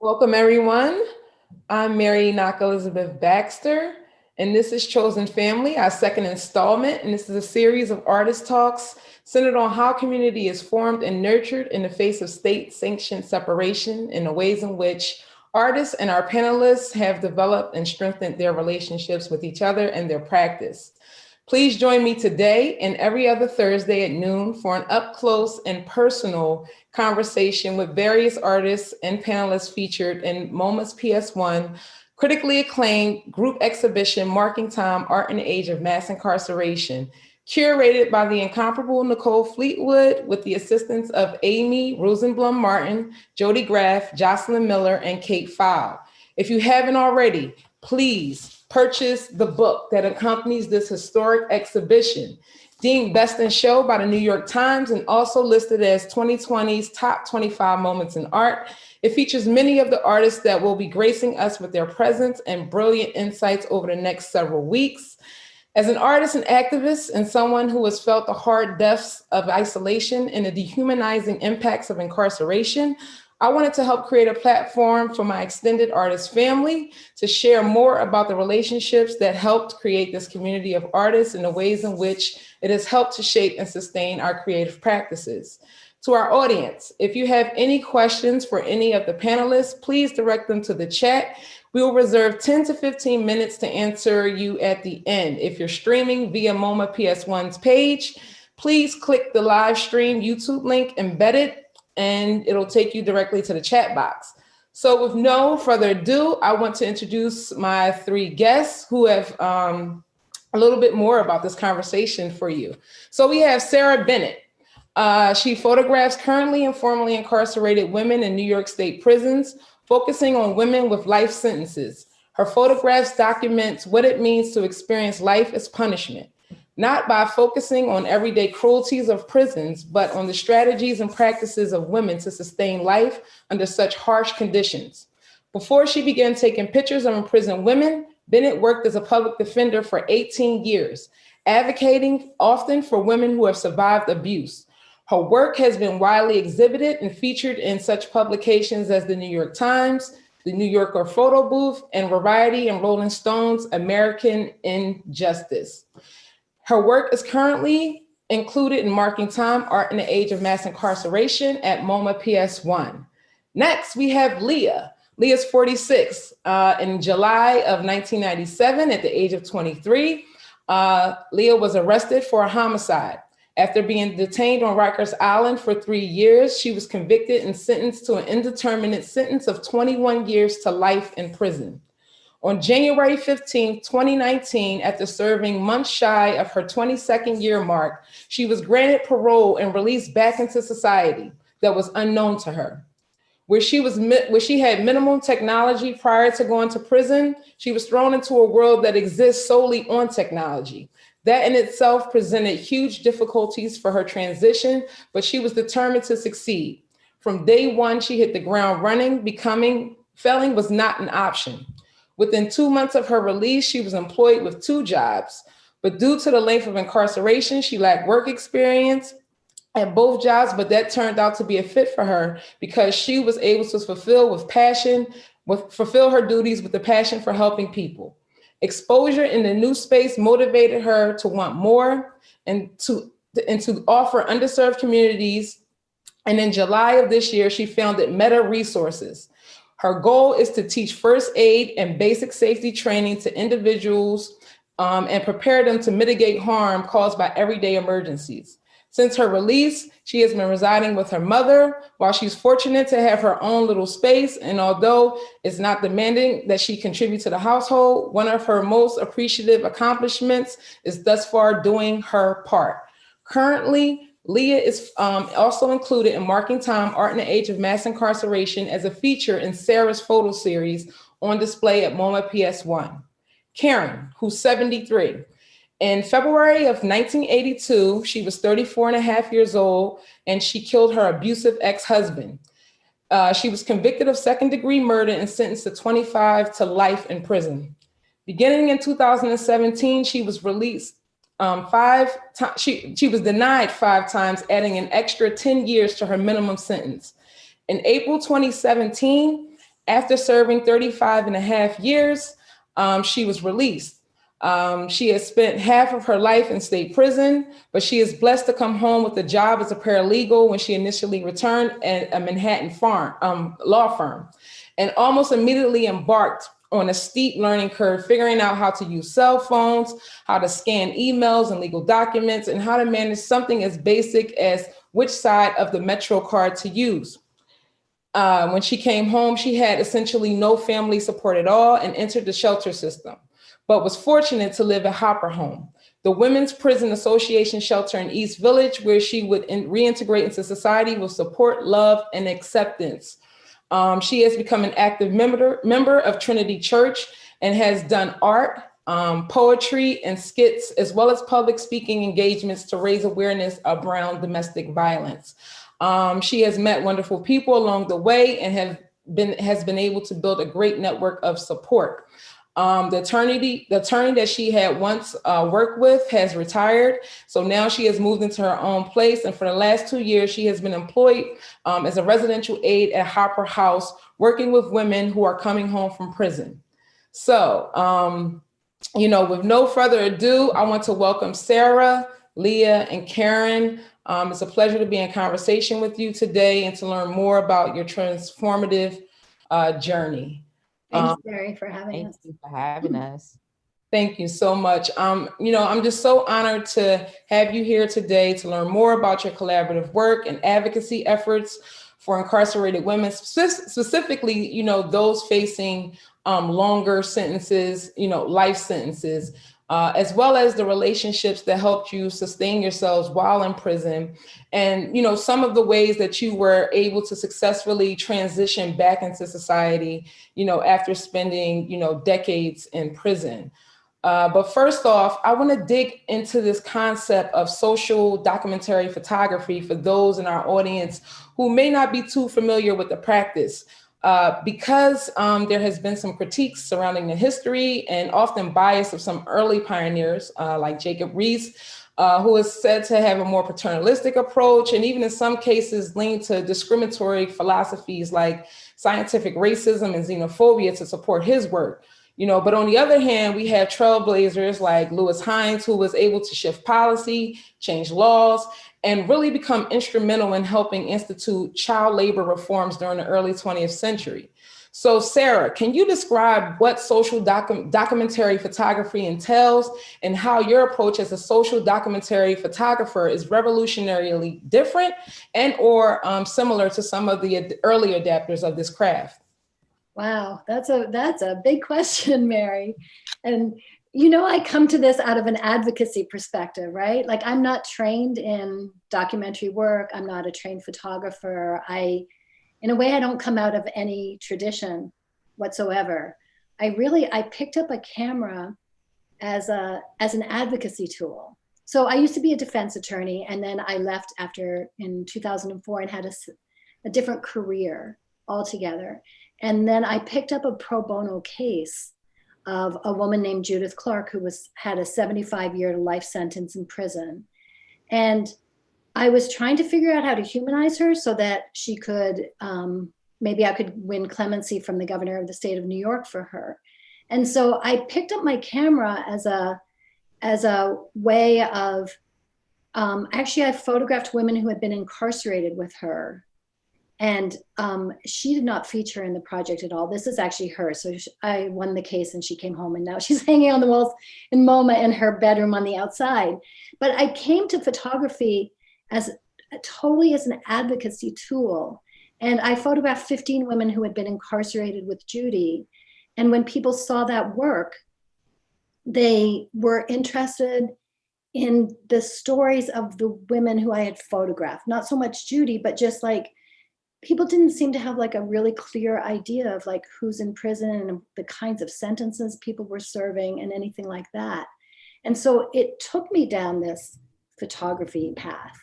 Welcome, everyone. I'm Mary Knock Elizabeth Baxter, and this is Chosen Family, our second installment. And this is a series of artist talks centered on how community is formed and nurtured in the face of state sanctioned separation and the ways in which artists and our panelists have developed and strengthened their relationships with each other and their practice. Please join me today and every other Thursday at noon for an up close and personal conversation with various artists and panelists featured in MoMA's PS1 critically acclaimed group exhibition marking time Art in the Age of Mass Incarceration, curated by the incomparable Nicole Fleetwood with the assistance of Amy Rosenblum Martin, Jody Graff, Jocelyn Miller, and Kate Fowle. If you haven't already, please purchase the book that accompanies this historic exhibition, deemed Best in Show by the New York Times and also listed as 2020's top 25 moments in art. It features many of the artists that will be gracing us with their presence and brilliant insights over the next several weeks. As an artist and activist and someone who has felt the hard depths of isolation and the dehumanizing impacts of incarceration, I wanted to help create a platform for my extended artist family to share more about the relationships that helped create this community of artists and the ways in which it has helped to shape and sustain our creative practices. To our audience, if you have any questions for any of the panelists, please direct them to the chat. We will reserve 10 to 15 minutes to answer you at the end. If you're streaming via MoMA PS1's page, please click the live stream YouTube link embedded and it'll take you directly to the chat box. So with no further ado, I want to introduce my three guests who have a little bit more about this conversation for you. So we have Sarah Bennett. She photographs currently and formerly incarcerated women in New York State prisons, focusing on women with life sentences. Her photographs document what it means to experience life as punishment, not by focusing on everyday cruelties of prisons, but on the strategies and practices of women to sustain life under such harsh conditions. Before she began taking pictures of imprisoned women, Bennett worked as a public defender for 18 years, advocating often for women who have survived abuse. Her work has been widely exhibited and featured in such publications as the New York Times, the New Yorker Photo Booth, and Variety and Rolling Stone's American Injustice. Her work is currently included in Marking Time, Art in the Age of Mass Incarceration at MoMA PS1. Next, we have Leah. Leah's 46. In July of 1997, at the age of 23, Leah was arrested for a homicide. After being detained on Rikers Island for 3 years, she was convicted and sentenced to an indeterminate sentence of 21 years to life in prison. On January 15, 2019, after serving months shy of her 22nd year mark, she was granted parole and released back into society that was unknown to her. Where she had minimal technology prior to going to prison, she was thrown into a world that exists solely on technology. That in itself presented huge difficulties for her transition, but she was determined to succeed. From day one, she hit the ground running, failing was not an option. Within 2 months of her release, she was employed with 2 jobs, but due to the length of incarceration, she lacked work experience at both jobs, but that turned out to be a fit for her because she was able to fulfill her duties with the passion for helping people. Exposure in the new space motivated her to want more and to offer underserved communities. And in July of this year, she founded Meta Resources. Her goal is to teach first aid and basic safety training to individuals and prepare them to mitigate harm caused by everyday emergencies. Since her release, she has been residing with her mother while she's fortunate to have her own little space. And although it's not demanding that she contribute to the household, one of her most appreciative accomplishments is thus far doing her part. Currently, Leah is also included in Marking Time, Art in the Age of Mass Incarceration as a feature in Sarah's photo series on display at MoMA PS1. Karen, who's 73. In February of 1982, she was 34 and a half years old, and she killed her abusive ex-husband. She was convicted of second-degree murder and sentenced to 25 to life in prison. Beginning in 2017, she was released she was denied 5 times, adding an extra 10 years to her minimum sentence. In April 2017, After serving 35 and a half years, she was released. She has spent half of her life in state prison, but she is blessed to come home with a job as a paralegal when she initially returned at a Manhattan law firm, and almost immediately embarked on a steep learning curve, figuring out how to use cell phones, how to scan emails and legal documents, and how to manage something as basic as which side of the Metro card to use. When she came home, she had essentially no family support at all and entered the shelter system, but was fortunate to live at Hopper Home, the Women's Prison Association shelter in East Village, where she would reintegrate into society with support, love, and acceptance. She has become an active member of Trinity Church and has done art, poetry, and skits, as well as public speaking engagements to raise awareness around domestic violence. She has met wonderful people along the way and has been able to build a great network of support. The attorney that she had once worked with has retired. So now she has moved into her own place. And for the last 2 years, she has been employed as a residential aide at Hopper House, working with women who are coming home from prison. So, with no further ado, I want to welcome Sarah, Leah, and Karen. It's a pleasure to be in conversation with you today and to learn more about your transformative journey. Thanks, Mary, for having us. Thank you for having us. Thank you so much. I'm just so honored to have you here today to learn more about your collaborative work and advocacy efforts for incarcerated women, specifically, those facing longer sentences, life sentences, as well as the relationships that helped you sustain yourselves while in prison. And, some of the ways that you were able to successfully transition back into society, after spending, decades in prison. But first off, I want to dig into this concept of social documentary photography for those in our audience who may not be too familiar with the practice. Because there has been some critiques surrounding the history and often bias of some early pioneers like Jacob Riis, who is said to have a more paternalistic approach and even in some cases lean to discriminatory philosophies like scientific racism and xenophobia to support his work. But on the other hand, we have trailblazers like Lewis Hines, who was able to shift policy, change laws, and really become instrumental in helping institute child labor reforms during the early 20th century. So Sarah, can you describe what social documentary photography entails and how your approach as a social documentary photographer is revolutionarily different and or similar to some of the early adapters of this craft? Wow, that's a big question, Mary. And I come to this out of an advocacy perspective, right? Like I'm not trained in documentary work. I'm not a trained photographer. In a way, I don't come out of any tradition whatsoever. I picked up a camera as an advocacy tool. So I used to be a defense attorney, and then I left in 2004 and had a different career altogether. And then I picked up a pro bono case of a woman named Judith Clark, who had a 75-year life sentence in prison. And I was trying to figure out how to humanize her so that she could, maybe I could win clemency from the governor of the state of New York for her. And so I picked up my camera as a way of, actually I photographed women who had been incarcerated with her. And she did not feature in the project at all. This is actually her. So I won the case and she came home and now she's hanging on the walls in MoMA in her bedroom on the outside. But I came to photography totally as an advocacy tool. And I photographed 15 women who had been incarcerated with Judy. And when people saw that work, they were interested in the stories of the women who I had photographed. Not so much Judy, but just like, people didn't seem to have like a really clear idea of like who's in prison and the kinds of sentences people were serving and anything like that. And so it took me down this photography path,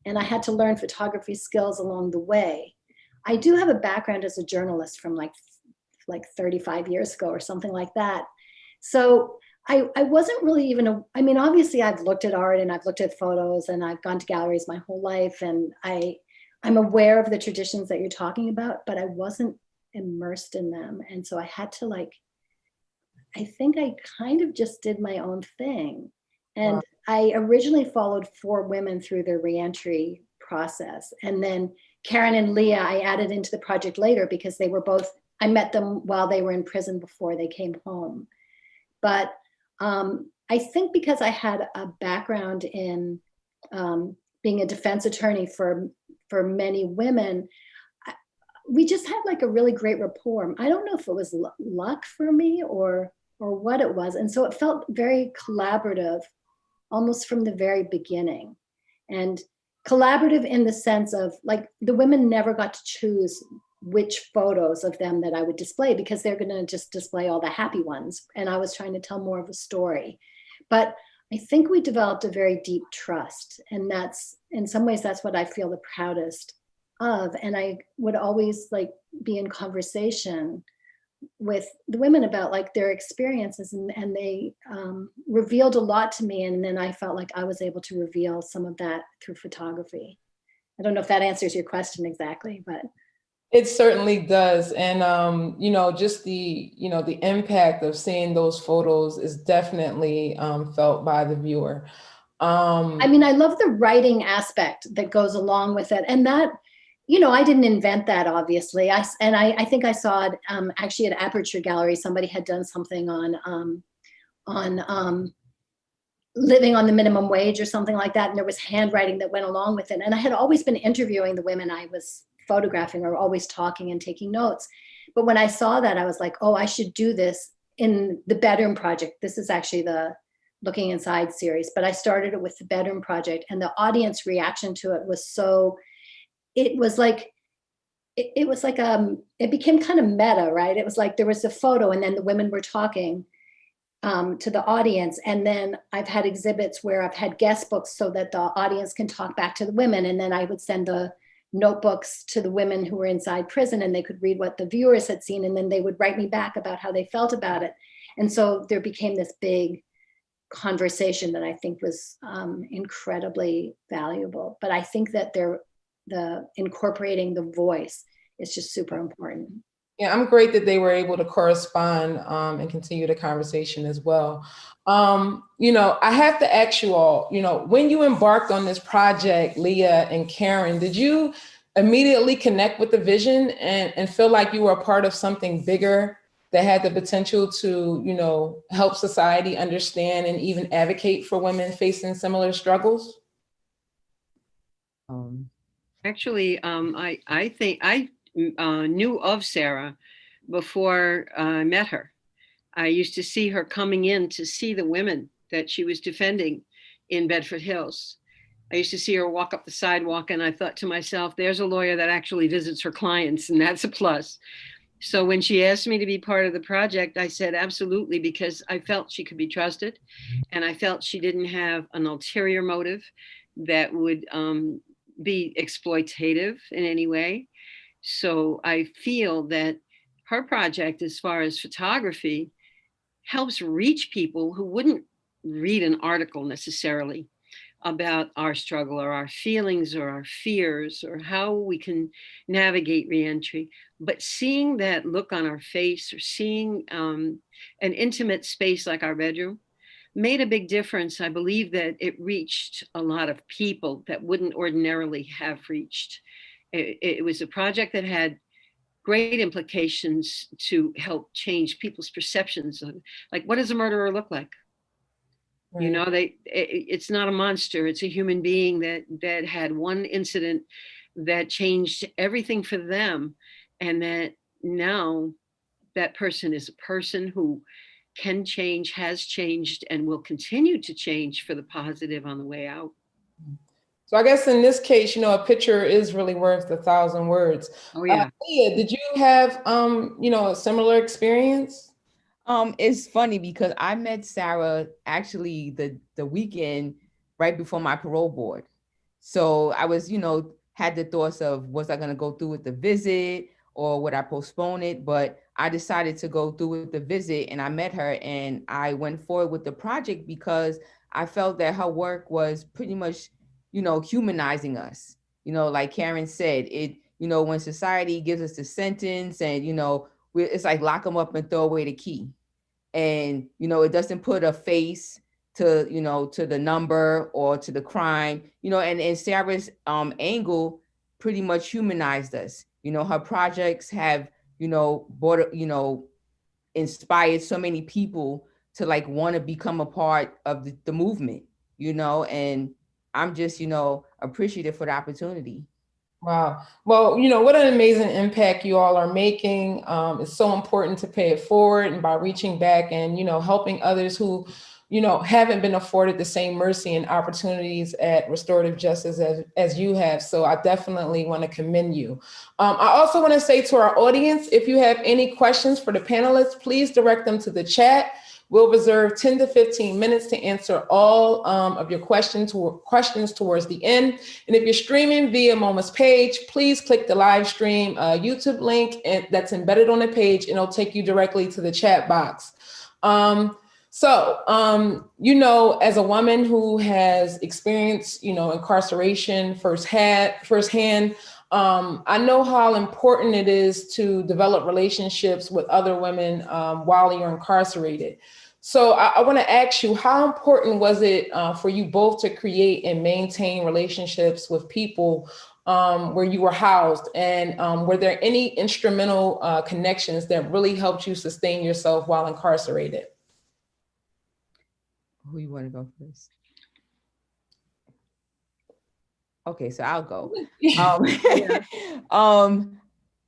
and I had to learn photography skills along the way. I do have a background as a journalist from like 35 years ago or something like that. So I wasn't really even, obviously I've looked at art and I've looked at photos and I've gone to galleries my whole life, and I'm aware of the traditions that you're talking about, but I wasn't immersed in them. And so I had to like, I think I kind of just did my own thing. And Wow. I originally followed 4 women through their reentry process. And then Karen and Leah, I added into the project later because they were both, I met them while they were in prison before they came home. But I think because I had a background in being a defense attorney for many women, we just had like a really great rapport. I don't know if it was luck for me or what it was. And so it felt very collaborative almost from the very beginning. And collaborative in the sense of like the women never got to choose which photos of them that I would display because they're going to just display all the happy ones. And I was trying to tell more of a story. But I think we developed a very deep trust. And that's, in some ways, that's what I feel the proudest of. And I would always like be in conversation with the women about like their experiences, and they revealed a lot to me, and then I felt like I was able to reveal some of that through photography. I don't know if that answers your question exactly, but It certainly does. And, just the impact of seeing those photos is definitely felt by the viewer. I mean, I love the writing aspect that goes along with it, and that, I didn't invent that, obviously. I think I saw it actually at Aperture Gallery. Somebody had done something on living on the minimum wage or something like that, and there was handwriting that went along with it. And I had always been interviewing the women I was photographing, or always talking and taking notes. But when I saw that, I was like, oh, I should do this in the Bedroom Project. This is actually the Looking Inside series, but I started it with the Bedroom Project, and the audience reaction to it was so, it was like, it became kind of meta, right? It was like there was a photo and then the women were talking to the audience. And then I've had exhibits where I've had guest books so that the audience can talk back to the women. And then I would send the notebooks to the women who were inside prison, and they could read what the viewers had seen. And then they would write me back about how they felt about it. And so there became this big conversation that I think was incredibly valuable. But I think that the incorporating the voice is just super important. Yeah, I'm great that they were able to correspond and continue the conversation as well. I have to ask you all, when you embarked on this project, Leah and Karen, did you immediately connect with the vision and feel like you were a part of something bigger that had the potential to, help society understand and even advocate for women facing similar struggles? Actually, I think I knew of Sarah before I met her. I used to see her coming in to see the women that she was defending in Bedford Hills. I used to see her walk up the sidewalk, and I thought to myself, there's a lawyer that actually visits her clients, and that's a plus. So when she asked me to be part of the project, I said absolutely, because I felt she could be trusted, and I felt she didn't have an ulterior motive that would be exploitative in any way. So I feel that her project, as far as photography, helps reach people who wouldn't read an article necessarily about our struggle or our feelings or our fears or how we can navigate reentry. But seeing that look on our face, or seeing an intimate space like our bedroom, made a big difference. I believe that it reached a lot of people that wouldn't ordinarily have reached. It was a project that had great implications to help change people's perceptions of, like, what does a murderer look like? Right. It's not a monster. It's a human being that had one incident that changed everything for them, and that now that person is a person who can change, has changed, and will continue to change for the positive on the way out. So I guess in this case, a picture is really worth 1,000 words. Oh yeah. Leah, did you have, a similar experience? It's funny because I met Sarah actually the weekend right before my parole board. So I was, had the thoughts of, was I going to go through with the visit or would I postpone it? But I decided to go through with the visit, and I met her and I went forward with the project because I felt that her work was pretty much, humanizing us. Like Karen said, you know, when society gives us the sentence and, you know, it's like lock them up and throw away the key. And, you know, it doesn't put a face to, you know, to the number or to the crime, you know, and Sarah's angle pretty much humanized us. You know, her projects have, you know, brought, you know, inspired so many people to like want to become a part of the movement, you know, and I'm just, you know, appreciative for the opportunity. Wow. Well, you know, what an amazing impact you all are making. It's so important to pay it forward, and by reaching back and, you know, helping others who, you know, haven't been afforded the same mercy and opportunities at restorative justice as you have. So I definitely want to commend you. I also want to say to our audience, if you have any questions for the panelists, please direct them to the chat. We'll reserve 10 to 15 minutes to answer all of your questions towards the end. And if you're streaming via MoMA's page, please click the live stream YouTube link that's embedded on the page, and it'll take you directly to the chat box. You know, as a woman who has experienced, you know, incarceration firsthand, I know how important it is to develop relationships with other women while you're incarcerated. So I want to ask you, how important was it for you both to create and maintain relationships with people where you were housed? And were there any instrumental connections that really helped you sustain yourself while incarcerated? Who you want to go first? Okay, so I'll go.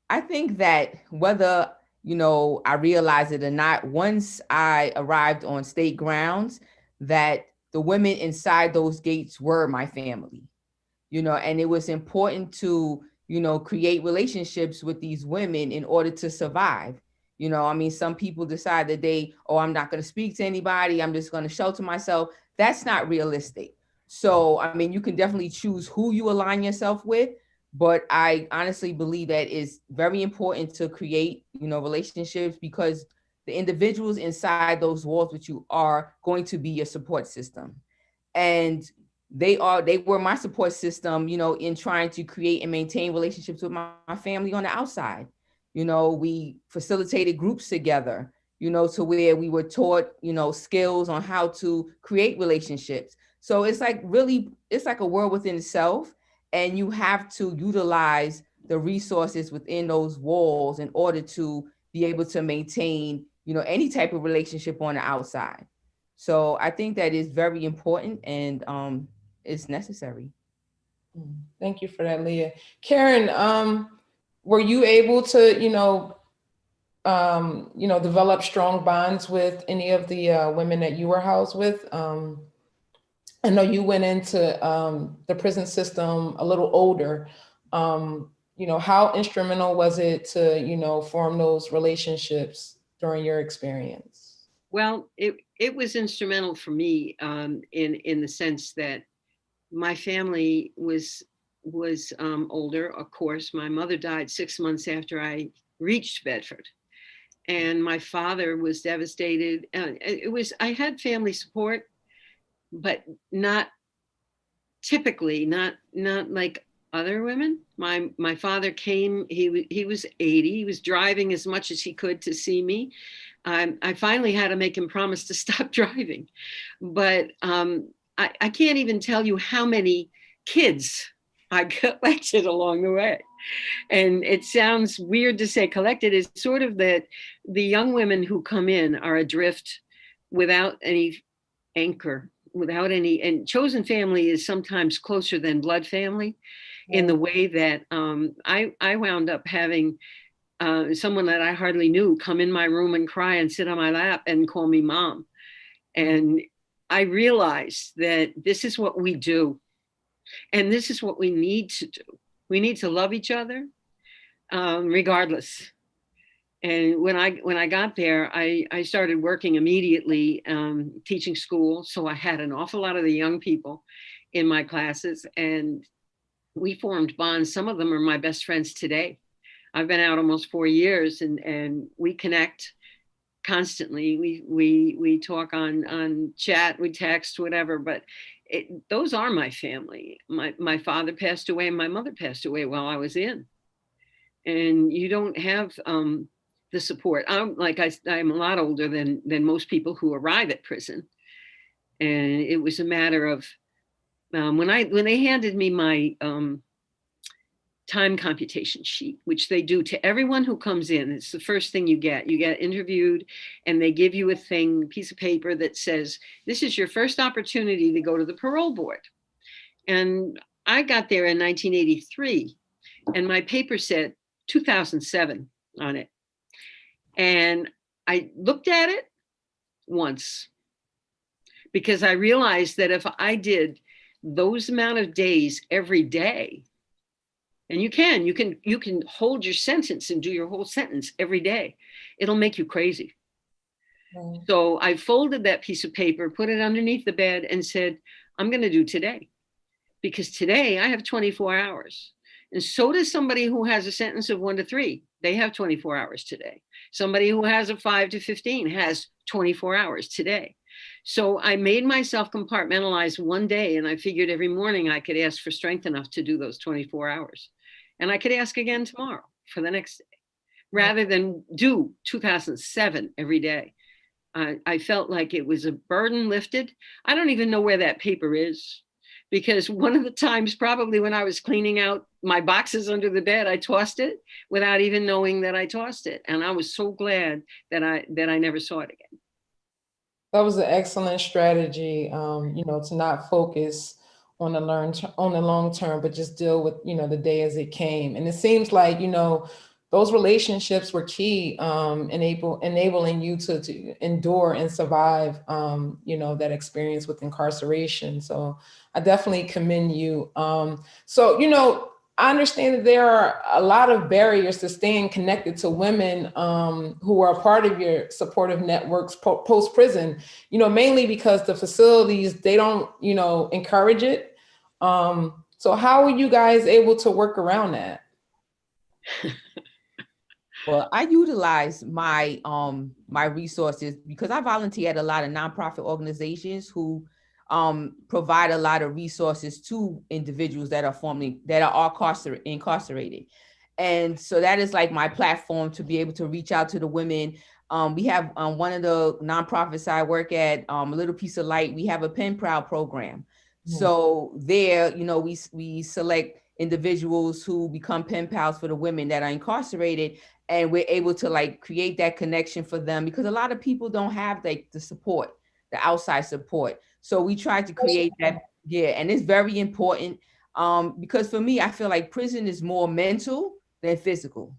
I think that whether, you know, I realized it or not, once I arrived on state grounds, that the women inside those gates were my family, you know, and it was important to, you know, create relationships with these women in order to survive. You know, I mean, some people decide that I'm not going to speak to anybody, I'm just going to shelter myself. That's not realistic. So, I mean, you can definitely choose who you align yourself with, but I honestly believe that it's very important to create, you know, relationships, because the individuals inside those walls with you are going to be your support system. And they were my support system, you know, in trying to create and maintain relationships with my family on the outside. You know, we facilitated groups together, you know, to where we were taught, you know, skills on how to create relationships. So it's like a world within itself, and you have to utilize the resources within those walls in order to be able to maintain, you know, any type of relationship on the outside. So I think that is very important, and it's necessary. Thank you for that, Leah. Karen, were you able to, develop strong bonds with any of the women that you were housed with? I know you went into the prison system a little older. How instrumental was it to, form those relationships during your experience? Well, it was instrumental for me in the sense that my family was older. Of course, my mother died 6 months after I reached Bedford, and my father was devastated. I had family support, but not typically, not like other women. My father came. He was 80. He was driving as much as he could to see me. I finally had to make him promise to stop driving, but I can't even tell you how many kids I collected along the way. And it sounds weird to say collected. It's sort of that the young women who come in are adrift without any anchor, without any, and chosen family is sometimes closer than blood family in the way that I wound up having someone that I hardly knew come in my room and cry and sit on my lap and call me mom. And I realized that this is what we do. And this is what we need to do. We need to love each other regardless. And when I got there, I started working immediately, teaching school. So I had an awful lot of the young people in my classes, and we formed bonds. Some of them are my best friends today. I've been out almost 4 years, and we connect constantly. We talk on chat, we text, whatever, but those are my family. My father passed away and my mother passed away while I was in. and you don't have the support. I'm a lot older than most people who arrive at prison, and it was a matter of when they handed me my time computation sheet, which they do to everyone who comes in. It's the first thing you get. You get interviewed, and they give you a piece of paper that says, this is your first opportunity to go to the parole board. And I got there in 1983, and my paper said 2007 on it. And I looked at it once because I realized that if I did those amount of days every day, and you can hold your sentence and do your whole sentence every day, it'll make you crazy. Right. So I folded that piece of paper, put it underneath the bed, and said, I'm going to do today, because today I have 24 hours. And so does somebody who has a sentence of 1 to 3. They have 24 hours today. Somebody who has a 5 to 15 has 24 hours today. So I made myself compartmentalize one day, and I figured every morning I could ask for strength enough to do those 24 hours. And I could ask again tomorrow for the next day, rather than do 2007 every day. I felt like it was a burden lifted. I don't even know where that paper is, because one of the times probably when I was cleaning out my boxes under the bed, I tossed it without even knowing that I tossed it. And I was so glad that I never saw it again. That was an excellent strategy, to not focus on the long term, but just deal with, the day as it came. And it seems like, those relationships were key, enabling you to endure and survive, that experience with incarceration. So I definitely commend you. I understand that there are a lot of barriers to staying connected to women who are a part of your supportive networks post-prison, mainly because the facilities, they don't, encourage it. So how were you guys able to work around that? Well, I utilize my my resources because I volunteer at a lot of nonprofit organizations who provide a lot of resources to individuals that are incarcerated. And so that is like my platform to be able to reach out to the women. We have one of the nonprofits I work at, A Little Piece of Light, we have a Pen Proud program. Mm-hmm. So there, we select individuals who become pen pals for the women that are incarcerated, and we're able to create that connection for them, because a lot of people don't have the support, the outside support. So we try to create that. Yeah. And it's very important because for me, I feel like prison is more mental than physical.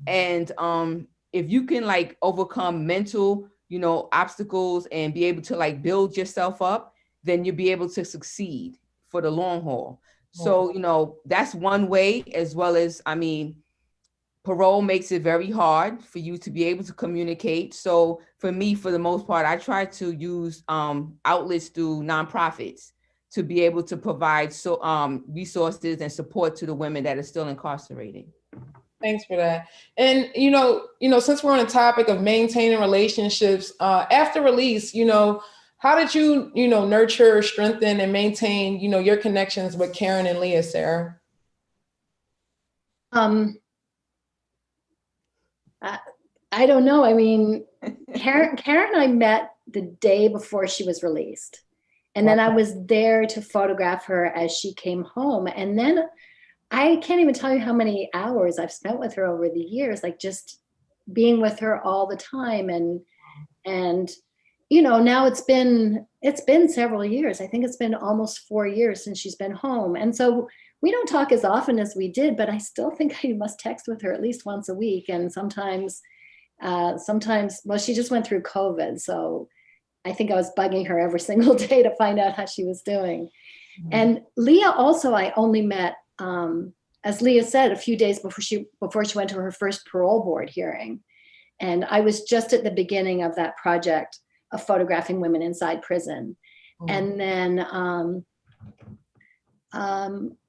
Mm-hmm. And if you can overcome mental, obstacles and be able to build yourself up, then you'll be able to succeed for the long haul. So, that's one way, as well as, parole makes it very hard for you to be able to communicate. So for me, for the most part, I try to use outlets through nonprofits to be able to provide resources and support to the women that are still incarcerated. Thanks for that. And, since we're on the topic of maintaining relationships, after release, how did you, nurture, strengthen, and maintain, your connections with Karen and Leah, Sarah? I don't know. Karen and I met the day before she was released. And then I was there to photograph her as she came home. And then I can't even tell you how many hours I've spent with her over the years, just being with her all the time. And now it's been several years. I think it's been almost 4 years since she's been home. And so we don't talk as often as we did, but I still think I must text with her at least once a week. And sometimes, well, she just went through COVID. So I think I was bugging her every single day to find out how she was doing. Mm-hmm. And Leah also, I only met, as Leah said, a few days before she went to her first parole board hearing. And I was just at the beginning of that project of photographing women inside prison. Mm-hmm. And then,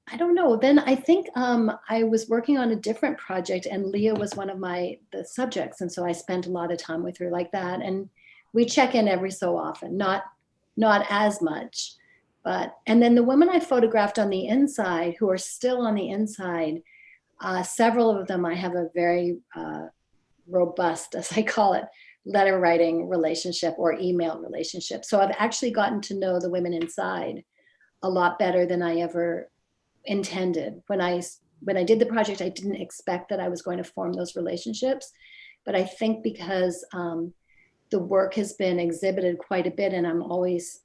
I don't know. Then I think I was working on a different project, and Leah was one of the subjects. And so I spent a lot of time with her like that. And we check in every so often, not as much, and then the women I photographed on the inside, who are still on the inside, Several of them, I have a very robust, as I call it, letter writing relationship or email relationship. So I've actually gotten to know the women inside a lot better than I ever intended. When I did the project, I didn't expect that I was going to form those relationships. But I think because the work has been exhibited quite a bit, and I'm always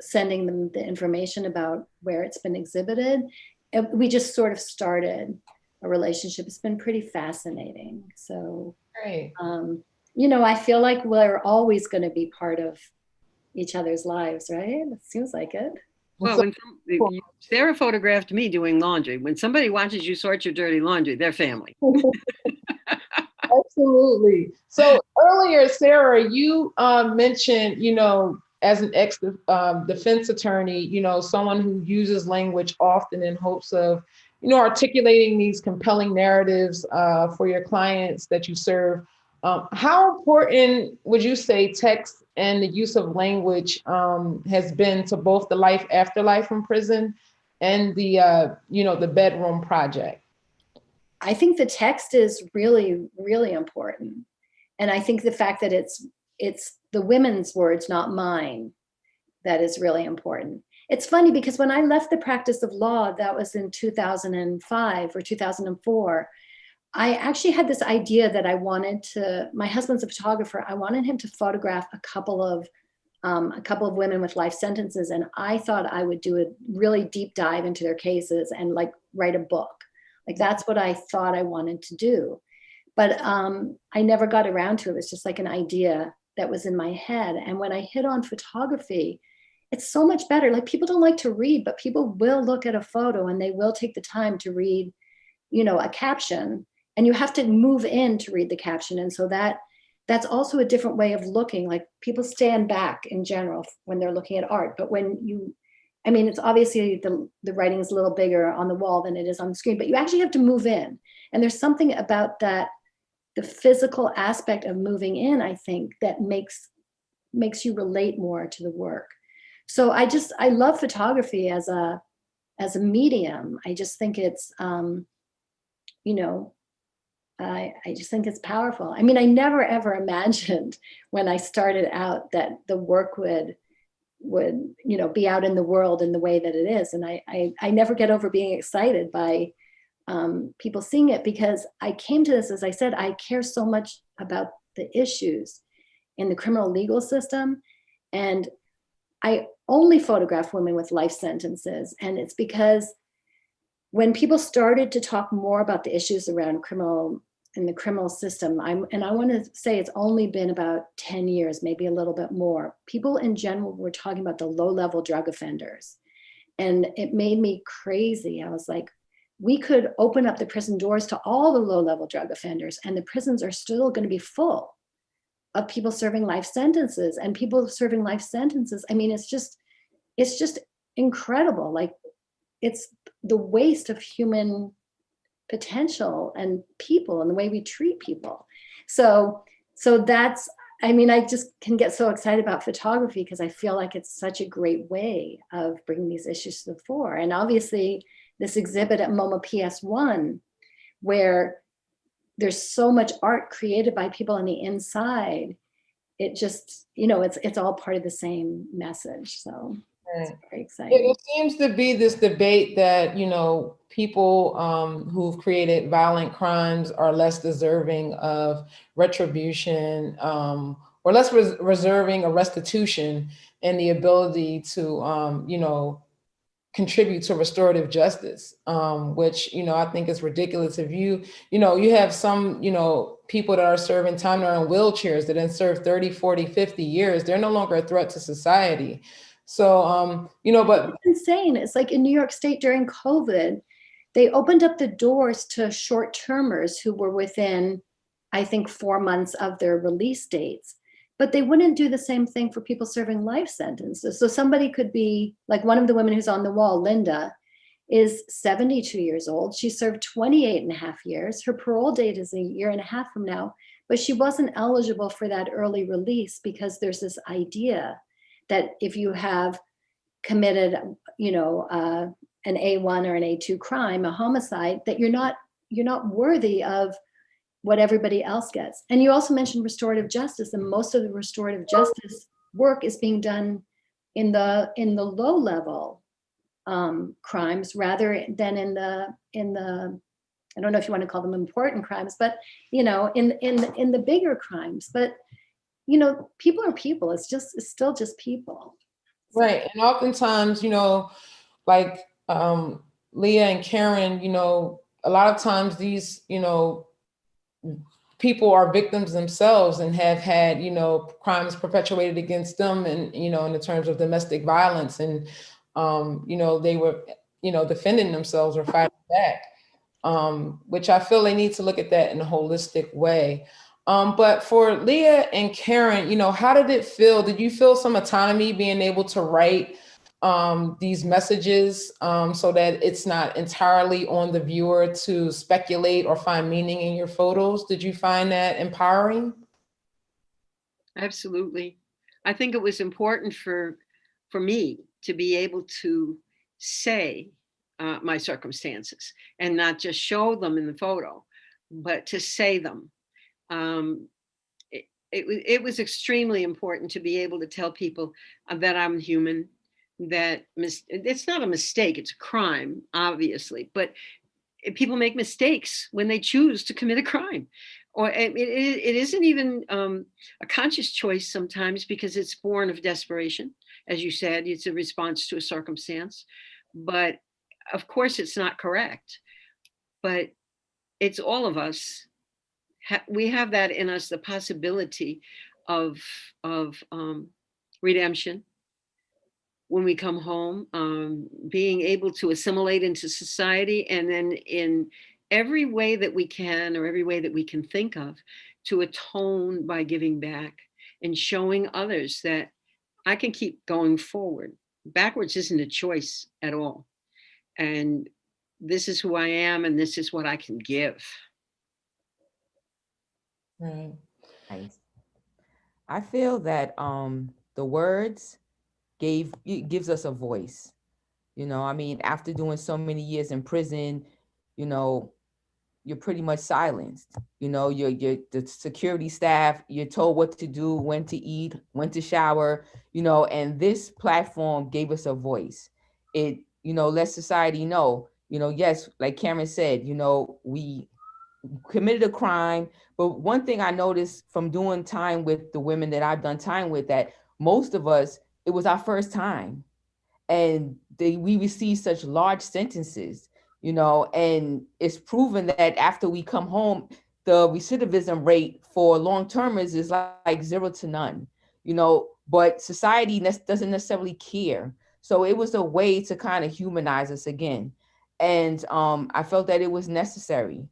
sending them the information about where it's been exhibited, we just sort of started a relationship. It's been pretty fascinating. So, Right. I feel like we're always going to be part of each other's lives, right? It seems like it. Well, Sarah photographed me doing laundry. When somebody watches you sort your dirty laundry, they're family. Absolutely. So earlier, Sarah, you mentioned, as an ex defense attorney, someone who uses language often in hopes of, articulating these compelling narratives for your clients that you serve. How important would you say text and the use of language has been to both the life after life in prison and the bedroom project? I think the text is really, really important. And I think the fact that it's the women's words, not mine, that is really important. It's funny because when I left the practice of law, that was in 2005 or 2004, I actually had this idea that I wanted to, my husband's a photographer, I wanted him to photograph a couple of women with life sentences. And I thought I would do a really deep dive into their cases and like write a book. Like that's what I thought I wanted to do. But I never got around to it. It was just like an idea that was in my head. And when I hit on photography, it's so much better. Like people don't like to read, but people will look at a photo and they will take the time to read, a caption. And you have to move in to read the caption. And so that's also a different way of looking. Like people stand back in general when they're looking at art. But it's obviously the writing is a little bigger on the wall than it is on the screen, but you actually have to move in. And there's something about that, the physical aspect of moving in, I think, that makes you relate more to the work. So I love photography as a medium. I just think it's, I just think it's powerful. I mean, I never ever imagined when I started out that the work would be out in the world in the way that it is. And I never get over being excited by people seeing it, because I came to this, as I said, I care so much about the issues in the criminal legal system. And I only photograph women with life sentences. And it's because when people started to talk more about the issues around in the criminal system, I want to say it's only been about 10 years, maybe a little bit more. People in general were talking about the low-level drug offenders. And it made me crazy. I was like, we could open up the prison doors to all the low-level drug offenders, and the prisons are still going to be full of people serving life sentences. And people serving life sentences, I mean, it's just incredible. Like, it's the waste of human potential and people and the way we treat people. So that's, I just can get so excited about photography because I feel like it's such a great way of bringing these issues to the fore. And obviously this exhibit at MoMA PS1, where there's so much art created by people on the inside, it just, it's all part of the same message. So it's very exciting. It seems to be this debate that, people who've created violent crimes are less deserving of retribution, or less reserving a restitution and the ability to, contribute to restorative justice, which, I think is ridiculous. If you have some, people that are serving time, that are in wheelchairs that then serve 30, 40, 50 years, they're no longer a threat to society. So, but it's insane. It's like in New York State during COVID, they opened up the doors to short-termers who were within, I think, 4 months of their release dates, but they wouldn't do the same thing for people serving life sentences. So somebody could be like one of the women who's on the wall, Linda, is 72 years old. She served 28 and a half years. Her parole date is a year and a half from now, but she wasn't eligible for that early release because there's this idea that if you have committed, an A1 or an A2 crime, a homicide, that you're not worthy of what everybody else gets. And you also mentioned restorative justice, and most of the restorative justice work is being done in the low level crimes rather than in the I don't know if you want to call them important crimes, but in the bigger crimes. But people are people. It's still just people. Right. And oftentimes, like Leah and Karen, a lot of times these, people are victims themselves and have had, crimes perpetuated against them and, in the terms of domestic violence. And, they were, defending themselves or fighting back, which I feel they need to look at that in a holistic way. But for Leah and Karen, how did it feel? Did you feel some autonomy being able to write these messages so that it's not entirely on the viewer to speculate or find meaning in your photos? Did you find that empowering? Absolutely. I think it was important for me to be able to say my circumstances and not just show them in the photo, but to say them. It was extremely important to be able to tell people that I'm human, that it's not a mistake, it's a crime, obviously, but people make mistakes when they choose to commit a crime. Or it isn't even a conscious choice sometimes because it's born of desperation. As you said, it's a response to a circumstance. But of course, it's not correct. But it's all of us. We have that in us, the possibility of redemption when we come home, being able to assimilate into society, and then in every way that we can, or every way that we can think of, to atone by giving back and showing others that I can keep going forward. Backwards isn't a choice at all. And this is who I am, and this is what I can give. Right. Nice. I feel that the words gives us a voice. I mean, after doing so many years in prison, you're pretty much silenced. You're the security staff, you're told what to do, when to eat, when to shower, and this platform gave us a voice. It, lets society know, yes, like Karen said, we committed a crime. But one thing I noticed from doing time with the women that I've done time with, that most of us, it was our first time. And we received such large sentences, and it's proven that after we come home, the recidivism rate for long-termers is like 0 to none, but society doesn't necessarily care. So it was a way to kind of humanize us again. And I felt that it was necessary.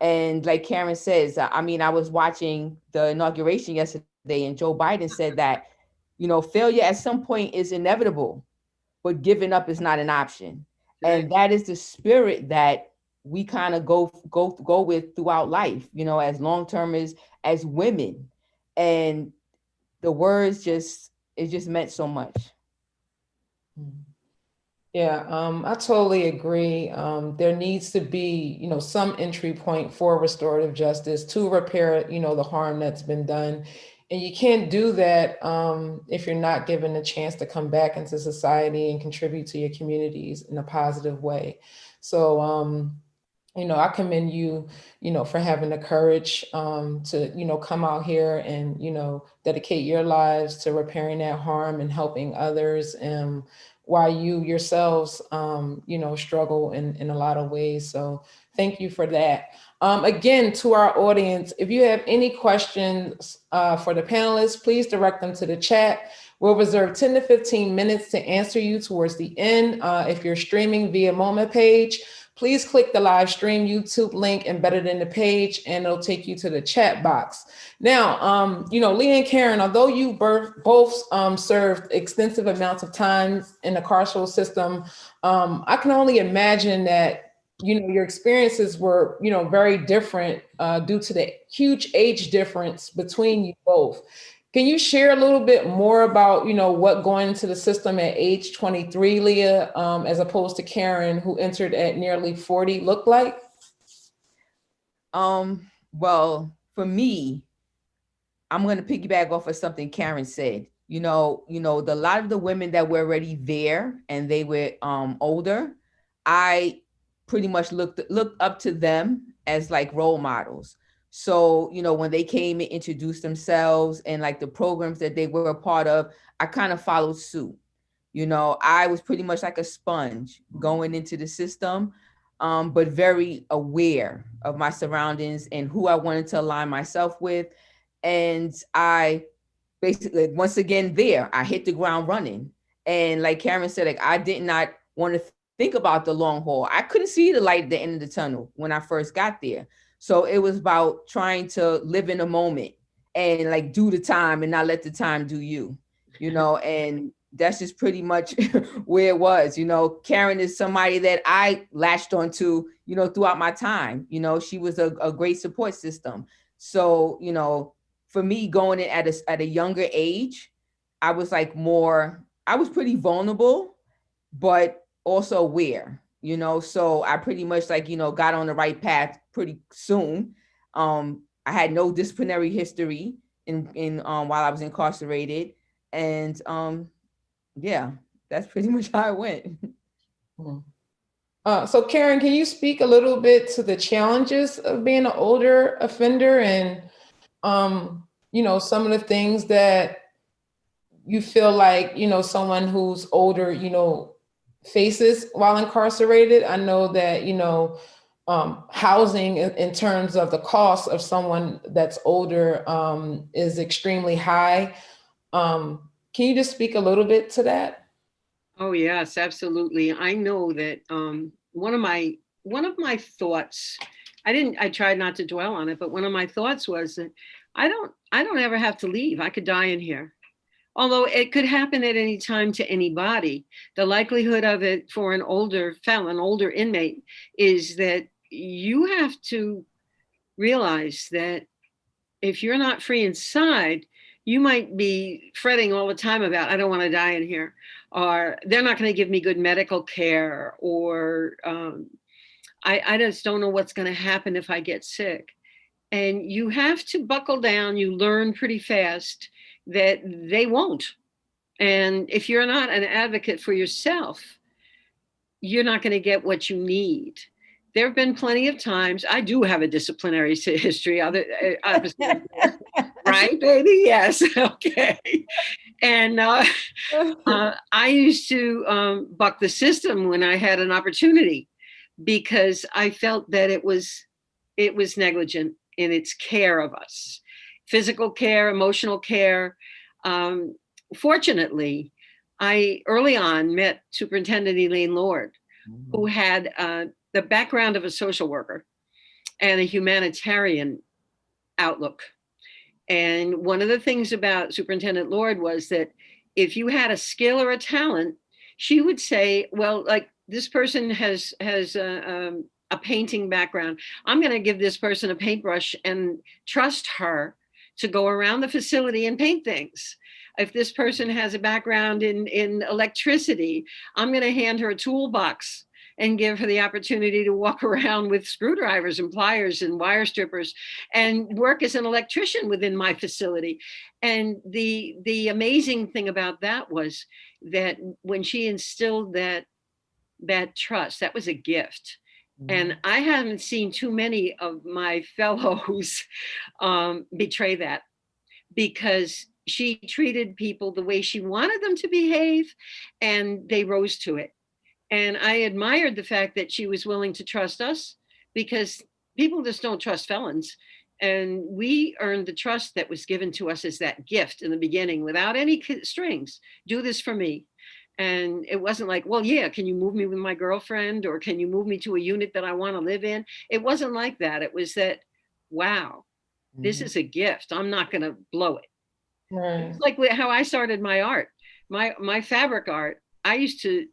And like Karen says, I mean, I was watching the inauguration yesterday, and Joe Biden said that, failure at some point is inevitable, but giving up is not an option. And that is the spirit that we kind of go with throughout life, as long-termers, as women. And the words it just meant so much. Yeah, I totally agree. There needs to be, some entry point for restorative justice to repair, the harm that's been done. And you can't do that if you're not given a chance to come back into society and contribute to your communities in a positive way. So, I commend you, for having the courage to, come out here and, dedicate your lives to repairing that harm and helping others. While you yourselves, struggle in a lot of ways. So thank you for that. Again, to our audience, if you have any questions for the panelists, please direct them to the chat. We'll reserve 10 to 15 minutes to answer you towards the end. If you're streaming via MoMA page, please click the live stream YouTube link embedded in the page, and it'll take you to the chat box. Now, Leah and Karen, although you both served extensive amounts of time in the carceral system, I can only imagine that, your experiences were, very different due to the huge age difference between you both. Can you share a little bit more about, what going into the system at age 23, Leah, as opposed to Karen, who entered at nearly 40, looked like? Well, for me, I'm going to piggyback off of something Karen said. The lot of the women that were already there and they were older, I pretty much looked up to them as like role models. So, when they came and introduced themselves and like the programs that they were a part of, I kind of followed suit. I was pretty much like a sponge going into the system, but very aware of my surroundings and who I wanted to align myself with. And I basically, once again, I hit the ground running. And like Karen said, like I did not want to think about the long haul. I couldn't see the light at the end of the tunnel when I first got there. So it was about trying to live in a moment and like do the time and not let the time do you, and that's just pretty much where it was. Karen is somebody that I latched onto, throughout my time. She was a great support system. So, for me going in at a younger age, I was pretty vulnerable, but also aware, so I pretty much got on the right path pretty soon. I had no disciplinary history in while I was incarcerated. And yeah, that's pretty much how it went. So Karen, can you speak a little bit to the challenges of being an older offender and, some of the things that you feel like, someone who's older, faces while incarcerated? I know that, housing in terms of the cost of someone that's older is extremely high. Can you just speak a little bit to that? Oh yes, absolutely. I know that one of my thoughts, I tried not to dwell on it, but one of my thoughts was that I don't ever have to leave. I could die in here. Although it could happen at any time to anybody, the likelihood of it for an older felon, older inmate, is that you have to realize that if you're not free inside, you might be fretting all the time about, I don't want to die in here, or they're not going to give me good medical care, or I just don't know what's going to happen if I get sick. And you have to buckle down. You learn pretty fast that they won't. And if you're not an advocate for yourself, you're not going to get what you need. There have been plenty of times. I do have a disciplinary history, right, baby? Yes. Okay. And I used to buck the system when I had an opportunity, because I felt that it was negligent in its care of us, physical care, emotional care. Fortunately, I early on met Superintendent Elaine Lord, who had the background of a social worker and a humanitarian outlook. And one of the things about Superintendent Lord was that if you had a skill or a talent, she would say, well, like this person has a painting background. I'm going to give this person a paintbrush and trust her to go around the facility and paint things. If this person has a background in electricity, I'm going to hand her a toolbox and give her the opportunity to walk around with screwdrivers and pliers and wire strippers and work as an electrician within my facility. And the amazing thing about that was that when she instilled that trust, that was a gift. And I haven't seen too many of my fellows betray that, because she treated people the way she wanted them to behave, and they rose to it. And I admired the fact that she was willing to trust us, because people just don't trust felons. And we earned the trust that was given to us as that gift in the beginning without any strings. Do this for me. And it wasn't like, well, yeah, can you move me with my girlfriend, or can you move me to a unit that I want to live in? It wasn't like that. It was that, wow, this is a gift. I'm not going to blow it. Right. It's like how I started my art, my fabric art. I used to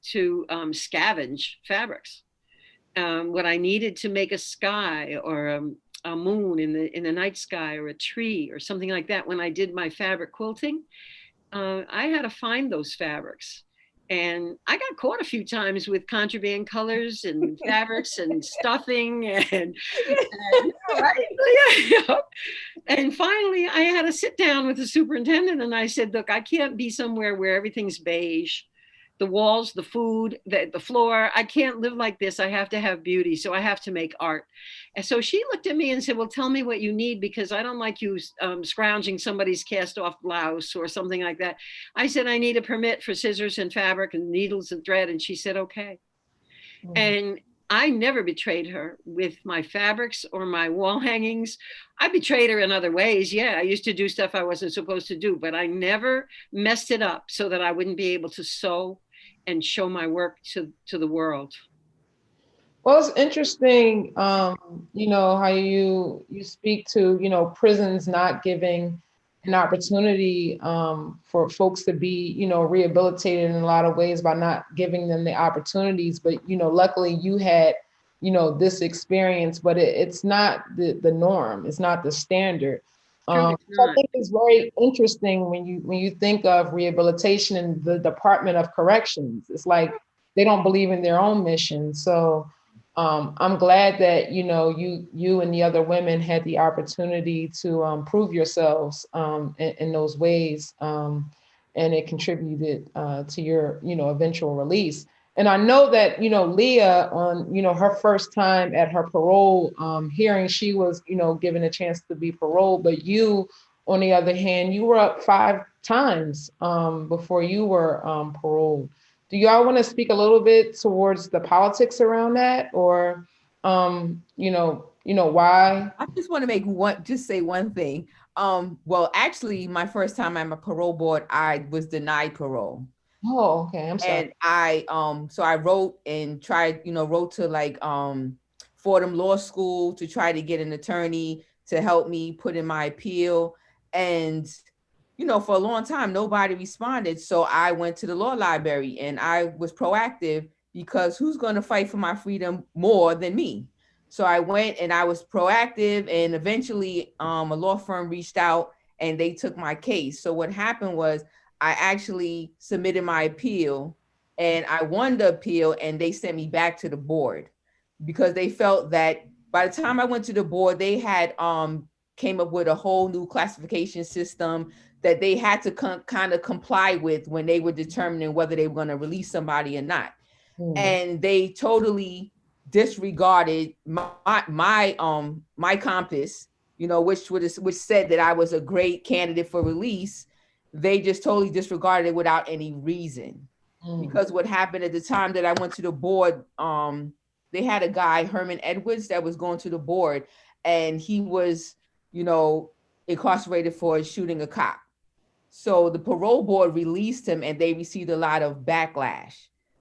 scavenge fabrics. What I needed to make a sky or a moon in the night sky, or a tree or something like that. When I did my fabric quilting, I had to find those fabrics. And I got caught a few times with contraband colors and fabrics and stuffing and right. Yeah. And finally, I had to sit down with the superintendent and I said, look, I can't be somewhere where everything's beige. The walls, the food, the floor. I can't live like this. I have to have beauty. So I have to make art. And so she looked at me and said, well, tell me what you need because I don't like you scrounging somebody's cast off blouse or something like that. I said, I need a permit for scissors and fabric and needles and thread. And she said, okay. Mm. And I never betrayed her with my fabrics or my wall hangings. I betrayed her in other ways. Yeah, I used to do stuff I wasn't supposed to do, but I never messed it up so that I wouldn't be able to sew and show my work to the world. Well, it's interesting, you know, how you speak to, you know, prisons not giving an opportunity for folks to be, you know, rehabilitated in a lot of ways by not giving them the opportunities. But, you know, luckily you had, you know, this experience, but it's not the norm. It's not the standard. True, it's So I not. think it's very interesting when you think of rehabilitation and the Department of Corrections. It's like they don't believe in their own mission. So I'm glad that you know you and the other women had the opportunity to prove yourselves in those ways, and it contributed to your you know eventual release. And I know that you know Leah on you know her first time at her parole hearing, she was you know given a chance to be paroled, but you, on the other hand, you were up 5 times before you were paroled. Do y'all want to speak a little bit towards the politics around that, or you know why? I just want to just say one thing. Well, actually, my first time on my parole board, I was denied parole. Oh, okay. I'm sorry. And so I wrote and tried, wrote to like Fordham Law School to try to get an attorney to help me put in my appeal. And for a long time, nobody responded. So I went to the law library and I was proactive because who's going to fight for my freedom more than me? So I went and I was proactive, and eventually a law firm reached out and they took my case. So what happened was I actually submitted my appeal and I won the appeal, and they sent me back to the board because they felt that by the time I went to the board, they had came up with a whole new classification system that they had to kind of comply with when they were determining whether they were going to release somebody or not. And they totally disregarded my compass, which said that I was a great candidate for release. They just totally disregarded it without any reason. Because what happened at the time that I went to the board, they had a guy, Herman Edwards, that was going to the board, and he was, incarcerated for shooting a cop. So the parole board released him, and they received a lot of backlash.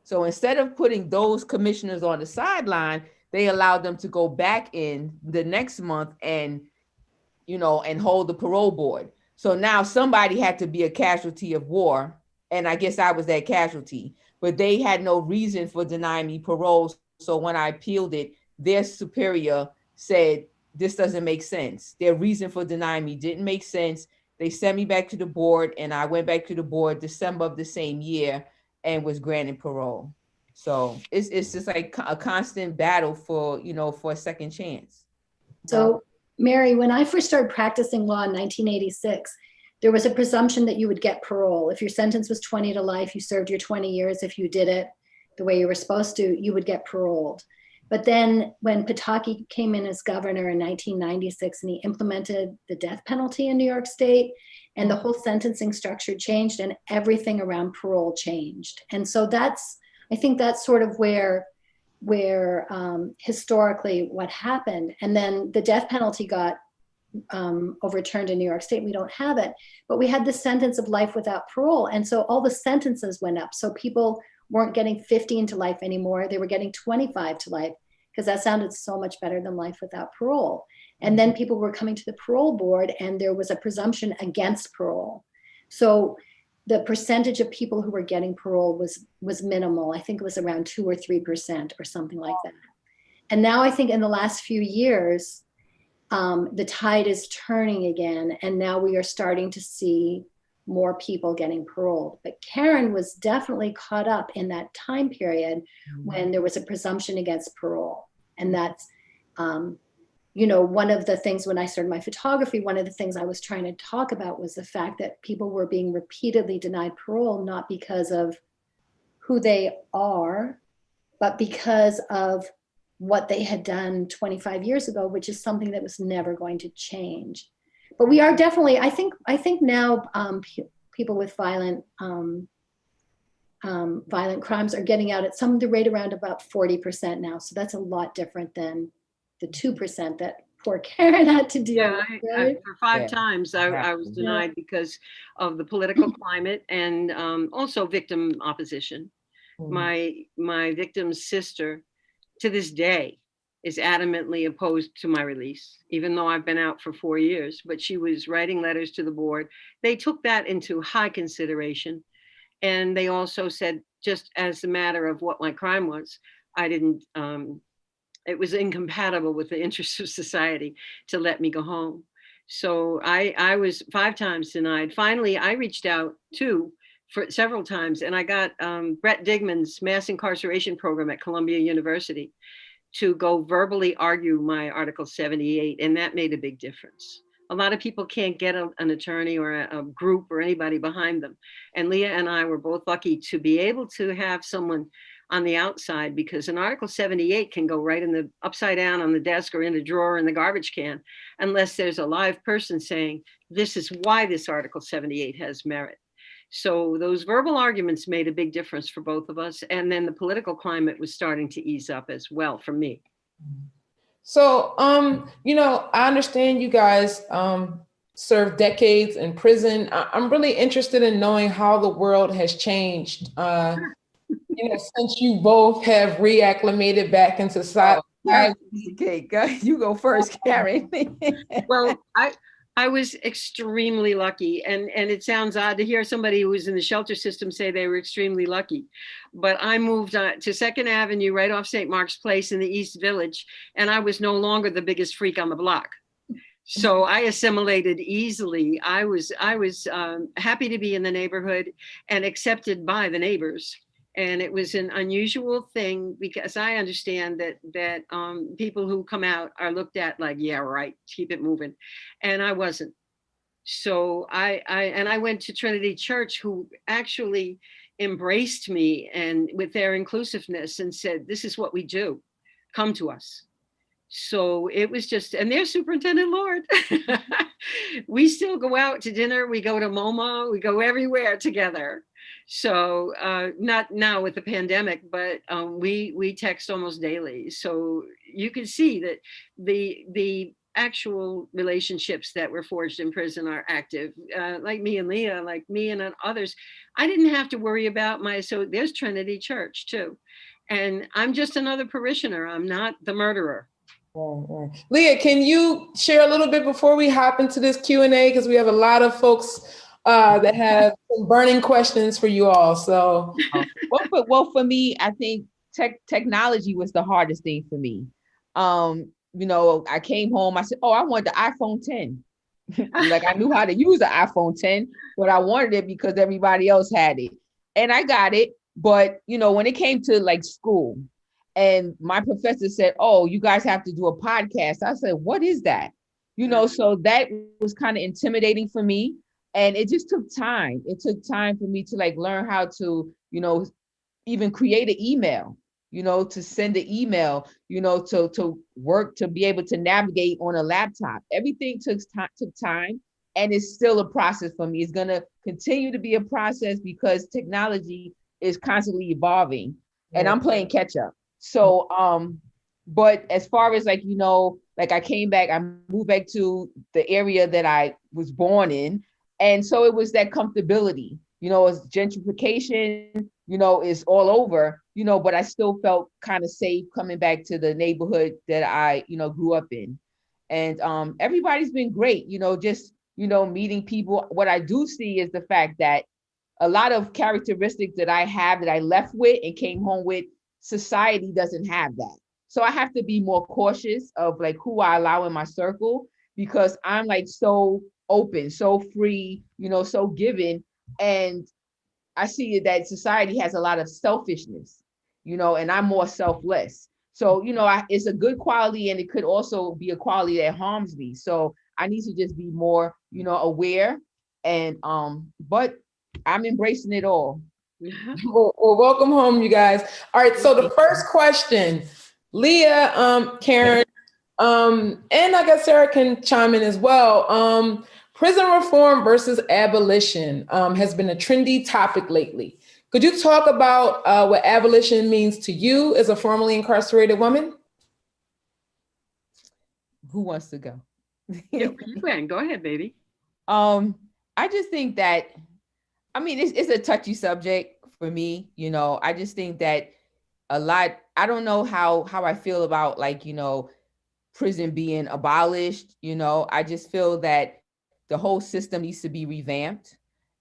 So instead of putting those commissioners on the sideline, they allowed them to go back in the next month and hold the parole board. So now somebody had to be a casualty of war, and I guess I was that casualty. But they had no reason for denying me parole. So when I appealed it, their superior said, this doesn't make sense. Their reason for denying me didn't make sense. They sent me back to the board, and I went back to the board December of the same year and was granted parole. So it's just like a constant battle for a second chance. So Mary, when I first started practicing law in 1986, there was a presumption that you would get parole. If your sentence was 20 to life, you served your 20 years. If you did it the way you were supposed to, you would get paroled. But then when Pataki came in as governor in 1996 and he implemented the death penalty in New York State, and the whole sentencing structure changed and everything around parole changed. And so I think that's sort of where historically what happened. And then the death penalty got overturned in New York State. We don't have it, but we had the sentence of life without parole. And so all the sentences went up. So people weren't getting 15 to life anymore. They were getting 25 to life because that sounded so much better than life without parole. And then people were coming to the parole board and there was a presumption against parole. So the percentage of people who were getting parole was minimal. I think it was around 2 or 3% or something like that. And now I think in the last few years, the tide is turning again. And now we are starting to see more people getting paroled. But Karen was definitely caught up in that time period when there was a presumption against parole. And that's, you know, one of the things when I started my photography, one of the things I was trying to talk about was the fact that people were being repeatedly denied parole, not because of who they are, but because of what they had done 25 years ago, which is something that was never going to change. But we are definitely, I think now people with violent crimes are getting out at the rate around about 40% now. So that's a lot different than the 2% that poor Karen had to deal with. Right? For 5 Yeah. times I was denied because of the political climate and also victim opposition. My victim's sister, to this day, is adamantly opposed to my release, even though I've been out for 4 years. But she was writing letters to the board. They took that into high consideration. And they also said, just as a matter of what my crime was, I didn't, it was incompatible with the interests of society to let me go home. So I was 5 times denied. Finally, I reached out too for several times, and I got Brett Digman's mass incarceration program at Columbia University to go verbally argue my Article 78, and that made a big difference. A lot of people can't get an attorney or a group or anybody behind them. And Leah and I were both lucky to be able to have someone on the outside, because an Article 78 can go right in the upside down on the desk or in a drawer in the garbage can, unless there's a live person saying, this is why this Article 78 has merit. So those verbal arguments made a big difference for both of us. And then the political climate was starting to ease up as well for me. So, you know, I understand you guys served decades in prison. I'm really interested in knowing how the world has changed, you know, since you both have reacclimated back into society. Okay, you go first, Karen. Well, I was extremely lucky, and it sounds odd to hear somebody who was in the shelter system say they were extremely lucky, but I moved to Second Avenue right off St. Mark's Place in the East Village, and I was no longer the biggest freak on the block. So I assimilated easily. I was happy to be in the neighborhood and accepted by the neighbors. And it was an unusual thing, because I understand that people who come out are looked at like, yeah, right, keep it moving. And I wasn't. So I went to Trinity Church, who actually embraced me and with their inclusiveness and said, this is what we do, come to us. So it was just, and their superintendent, Lord, we still go out to dinner. We go to MoMA, we go everywhere together. So not now with the pandemic, but we text almost daily. So you can see that the actual relationships that were forged in prison are active. Like me and Leah, like me and others, I didn't have to worry about so there's Trinity Church too. And I'm just another parishioner. I'm not the murderer. Right. Leah, can you share a little bit before we hop into this Q&A? Because we have a lot of folks that have some burning questions for you all. So, well, for me, I think technology was the hardest thing for me. You know, I came home, I said, oh, I want the iPhone 10. Like, I knew how to use the iPhone 10, but I wanted it because everybody else had it. And I got it. But, you know, when it came to like school, and my professor said, oh, you guys have to do a podcast. I said, what is that? You know, so that was kind of intimidating for me. And it just took time. It took time for me to like learn how to, you know, even create an email, you know, to send an email, you know, to work, to be able to navigate on a laptop. Everything took time. And it's still a process for me. It's going to continue to be a process because technology is constantly evolving and I'm playing catch up. So, but as far as like, you know, like I came back, I moved back to the area that I was born in. And so it was that comfortability, you know, as gentrification, you know, is all over, you know, but I still felt kind of safe coming back to the neighborhood that I, you know, grew up in. And everybody's been great, you know, just, you know, meeting people. What I do see is the fact that a lot of characteristics that I have that I left with and came home with, society doesn't have that. So I have to be more cautious of like who I allow in my circle, because I'm like so open, so free, so giving. And I see that society has a lot of selfishness, and I'm more selfless. So, it's a good quality, and it could also be a quality that harms me. So I need to just be more, aware. And but I'm embracing it all. Well, welcome home, you guys. All right, so the first question, Leah, Karen, and I guess Sarah can chime in as well. Prison reform versus abolition has been a trendy topic lately. Could you talk about what abolition means to you as a formerly incarcerated woman? Who wants to go? Yeah, you can. Go ahead, baby. I just think that, it's a touchy subject for me. I just think that I don't know how I feel about, like, prison being abolished. I just feel that the whole system needs to be revamped.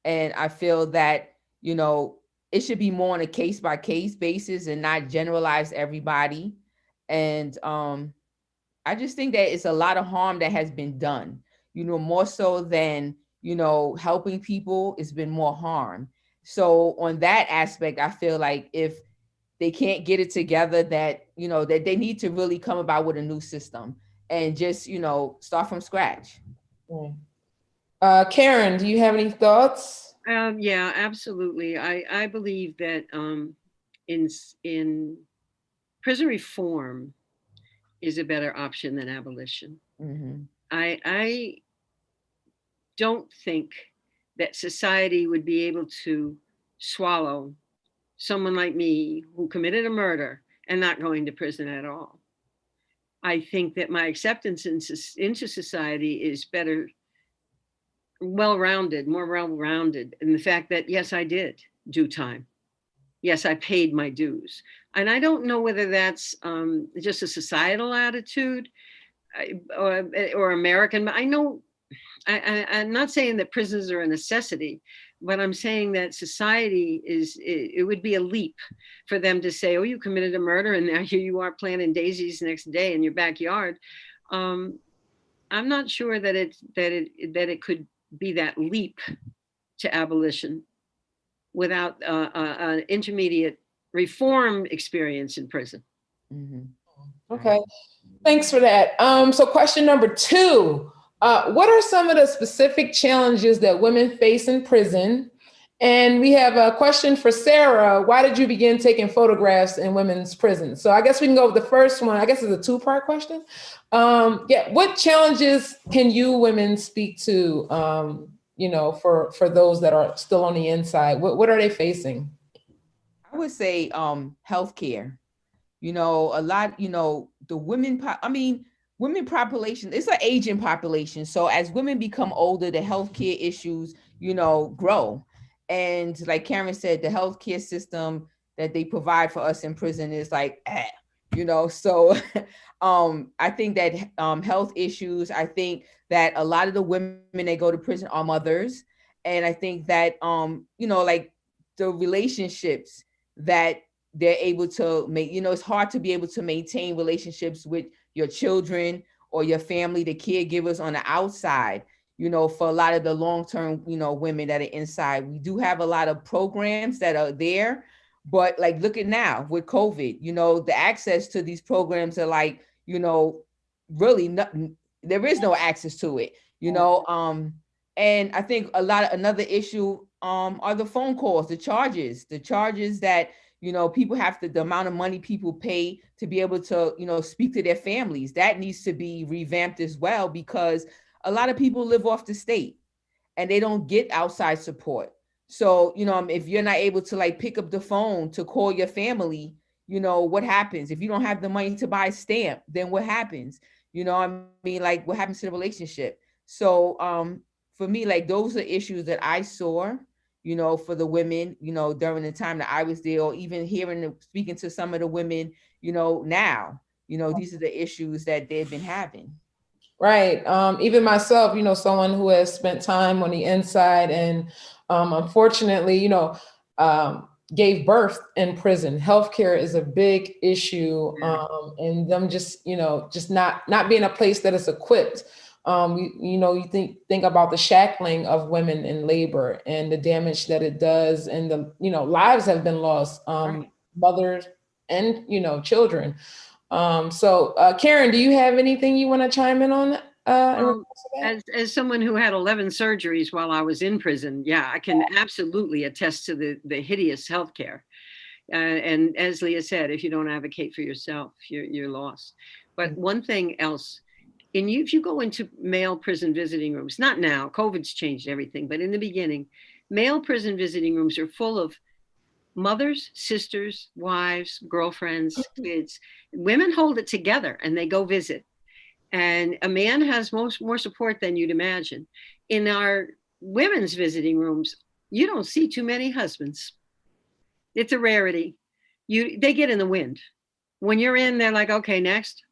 And I feel that, it should be more on a case by case basis and not generalize everybody. And I just think that it's a lot of harm that has been done, more so than, helping people. It's been more harm. So on that aspect, I feel like if they can't get it together, that, that they need to really come about with a new system and just, start from scratch. Karen, do you have any thoughts? Yeah, absolutely. I believe that in prison reform is a better option than abolition. Mm-hmm. I don't think that society would be able to swallow someone like me who committed a murder and not going to prison at all. I think that my acceptance into society is better, well-rounded, more well-rounded in the fact that, yes, I did do time. Yes, I paid my dues. And I don't know whether that's just a societal attitude or American, but I know, I'm not saying that prisons are a necessity, but I'm saying that society it would be a leap for them to say, oh, you committed a murder and now here you are planting daisies next day in your backyard. I'm not sure that it could be that leap to abolition without an intermediate reform experience in prison. Mm-hmm. Okay, thanks for that. So question number 2, what are some of the specific challenges that women face in prison? And we have a question for Sarah. Why did you begin taking photographs in women's prisons? So I guess we can go with the first one. I guess it's a 2-part question. What challenges can you women speak to, for those that are still on the inside? What are they facing? I would say healthcare. A lot, the women, women population, it's an aging population. So as women become older, the healthcare issues, grow. And like Karen said, the healthcare system that they provide for us in prison is like, so I think that health issues, I think that a lot of the women that go to prison are mothers. And I think that, like the relationships that they're able to make, it's hard to be able to maintain relationships with your children or your family, the caregivers on the outside, for a lot of the long-term, women that are inside. We do have a lot of programs that are there, but like, look at now with COVID, the access to these programs are like, really not, there is no access to it, and I think another issue are the phone calls, the charges that, people have the amount of money people pay to be able to, speak to their families. That needs to be revamped as well, because a lot of people live off the state and they don't get outside support. So, if you're not able to like pick up the phone to call your family, what happens? If you don't have the money to buy a stamp, then what happens? Like what happens to the relationship? So for me, like those are issues that I saw, for the women, during the time that I was there, or even speaking to some of the women, now, these are the issues that they've been having. Right. Even myself, someone who has spent time on the inside and unfortunately, gave birth in prison. Healthcare is a big issue, and them just not being a place that is equipped You think about the shackling of women in labor and the damage that it does, and the lives have been lost, Right. mothers and children. So Karen, do you have anything you want to chime in on in regards Um, to that? as someone who had 11 surgeries while I was in prison, yeah, I can absolutely attest to the hideous healthcare. And as Leah said, if you don't advocate for yourself, you're lost. But one thing else, if you go into male prison visiting rooms, not now, COVID's changed everything, but in the beginning, male prison visiting rooms are full of mothers, sisters, wives, girlfriends, kids. Women hold it together and they go visit. And a man has more support than you'd imagine. In our women's visiting rooms, you don't see too many husbands. It's a rarity. They get in the wind. When you're in, they're like, okay, next.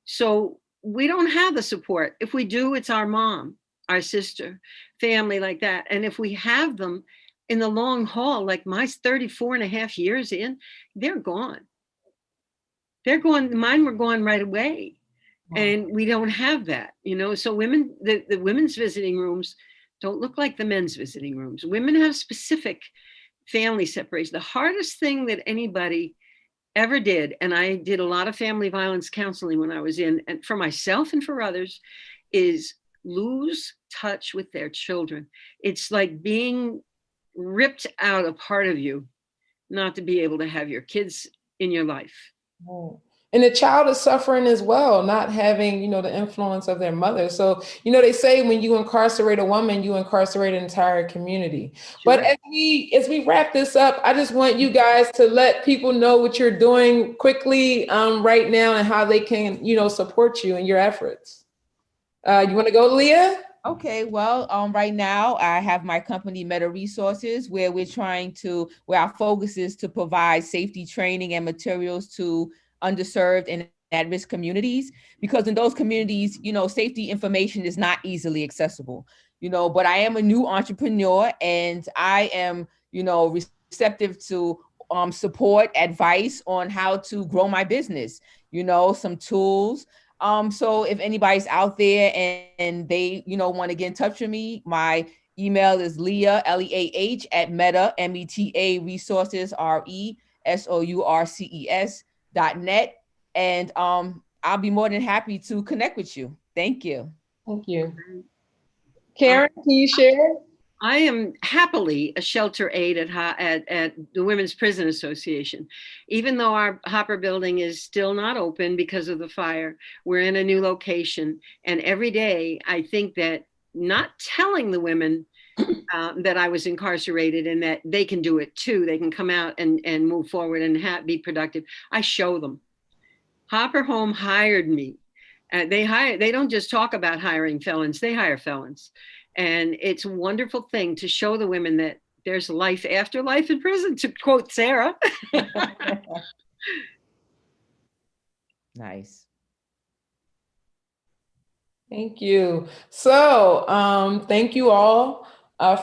So we don't have the support. If we do, it's our mom, our sister, family like that. And if we have them in the long haul, like my 34 and a half years in, they're gone. They're gone. Mine were gone right away. Wow. And we don't have that, so women, the women's visiting rooms don't look like the men's visiting rooms. Women have specific family separation. The hardest thing that anybody ever did, and I did a lot of family violence counseling when I was in, and for myself and for others, is lose touch with their children. It's like being ripped out a part of you, not to be able to have your kids in your life. Oh. And the child is suffering as well, not having, the influence of their mother. So, they say when you incarcerate a woman, you incarcerate an entire community. Sure. But as we wrap this up, I just want you guys to let people know what you're doing quickly right now and how they can, support you in your efforts. You want to go, Leah? Okay, well, right now I have my company Meta Resources, where where our focus is to provide safety training and materials to underserved and at-risk communities, because in those communities, safety information is not easily accessible, but I am a new entrepreneur and I am, receptive to support, advice on how to grow my business, some tools. So if anybody's out there and they, want to get in touch with me, my email is Leah, Leah at Meta, META Resources, RESOURCES.net. And I'll be more than happy to connect with you. Thank you. Thank you. Karen, can you share? I am happily a shelter aide at the Women's Prison Association. Even though our Hopper building is still not open because of the fire, we're in a new location. And every day I think that not telling the women that I was incarcerated and that they can do it too, they can come out and move forward and be productive. I show them. Hopper Home hired me. They don't just talk about hiring felons, they hire felons. And it's a wonderful thing to show the women that there's life after life in prison, to quote Sarah. Nice. Thank you. So thank you all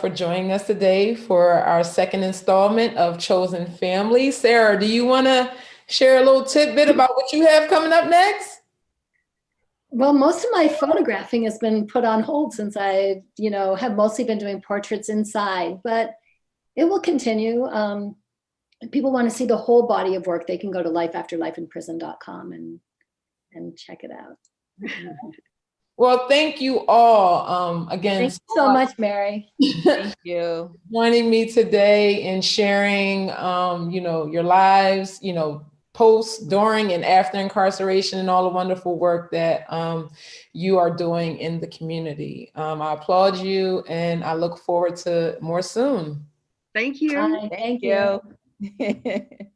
for joining us today for our second installment of Chosen Family. Sarah, do you want to share a little tidbit about what you have coming up next? Well, most of my photographing has been put on hold since I, have mostly been doing portraits inside, but it will continue. If people want to see the whole body of work, they can go to lifeafterlifeinprison.com and check it out. Well, thank you all again. Thank you so much, Mary. Thank you. Joining me today and sharing, your lives, post, during, and after incarceration and all the wonderful work that you are doing in the community. I applaud you and I look forward to more soon. Thank you. Bye. Thank you. Thank you.